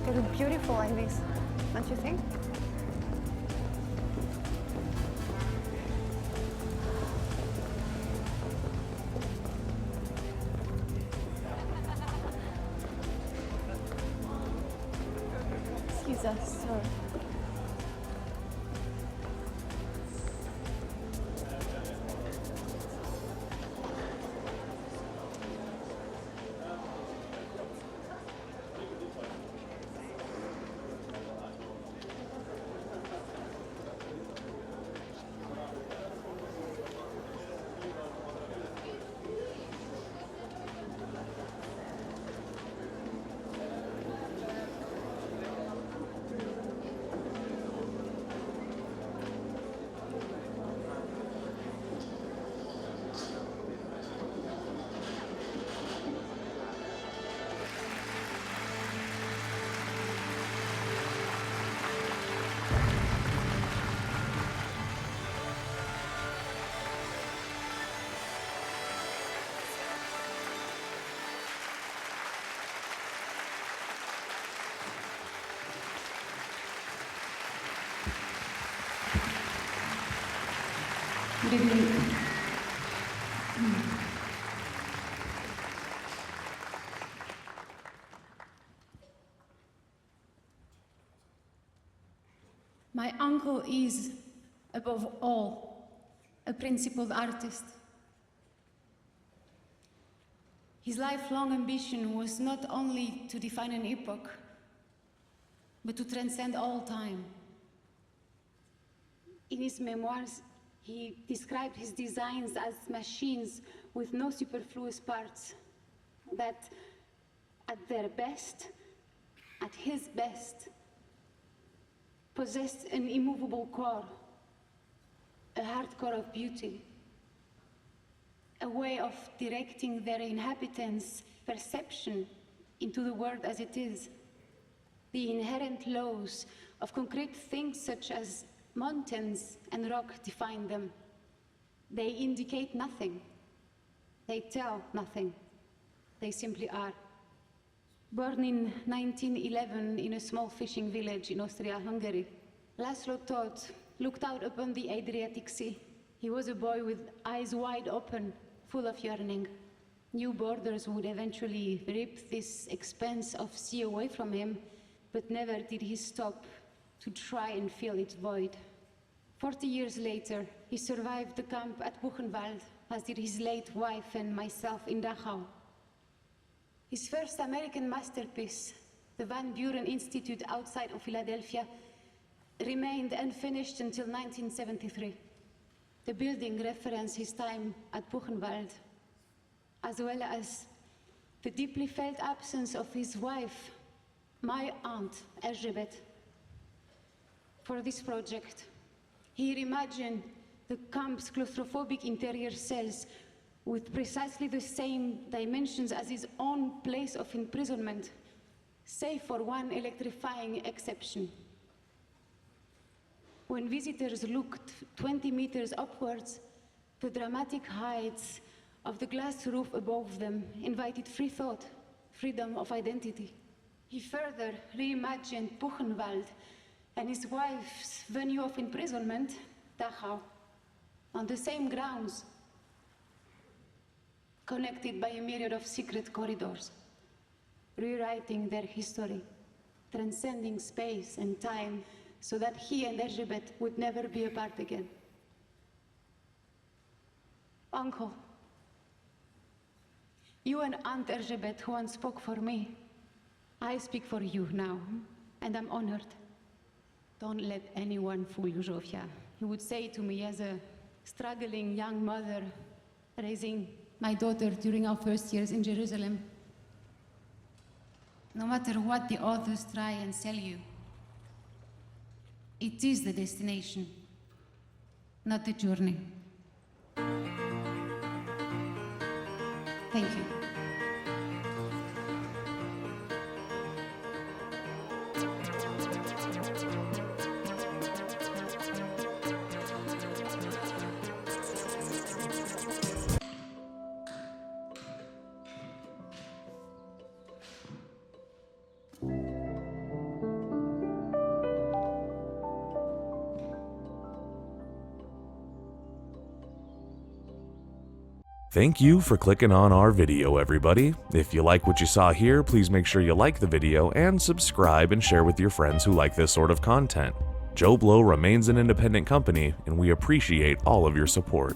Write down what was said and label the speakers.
Speaker 1: They look beautiful like this, don't you think? Excuse us, sir.
Speaker 2: Good evening. My uncle is, above all, a principled artist. His lifelong ambition was not only to define an epoch, but to transcend all time. In his memoirs, he described his designs as machines with no superfluous parts, that at their best, at his best, possessed an immovable core, a hardcore of beauty, a way of directing their inhabitants' perception into the world as it is. The inherent laws of concrete things such as mountains and rock define them. They indicate nothing. They tell nothing. They simply are. Born in 1911 in a small fishing village in Austria-Hungary, Laszlo Tóth looked out upon the Adriatic Sea. He was a boy with eyes wide open, full of yearning. New borders would eventually rip this expanse of sea away from him, but never did he stop to try and fill its void. 40 years later, he survived the camp at Buchenwald, as did his late wife and myself in Dachau. His first American masterpiece, the Van Buren Institute outside of Philadelphia, remained unfinished until 1973. The building referenced his time at Buchenwald, as well as the deeply felt absence of his wife, my aunt, Elizabeth. For this project, he reimagined the camp's claustrophobic interior cells with precisely the same dimensions as his own place of imprisonment, save for one electrifying exception. When visitors looked 20 meters upwards, the dramatic heights of the glass roof above them invited free thought, freedom of identity. He further reimagined Buchenwald and his wife's venue of imprisonment, Dachau, on the same grounds, connected by a myriad of secret corridors, rewriting their history, transcending space and time, so that he and Elizabeth would never be apart again. Uncle, you and Aunt Elizabeth once spoke for me. I speak for you now, and I'm honored. Don't let anyone fool you, Zsófia. He would say to me as a struggling young mother, raising my daughter during our first years in Jerusalem. No matter what the authors try and sell you, it is the destination, not the journey. Thank you.
Speaker 3: Thank you for clicking on our video, everybody. If you like what you saw here, please make sure you like the video and subscribe and share with your friends who like this sort of content. Joblo remains an independent company, and we appreciate all of your support.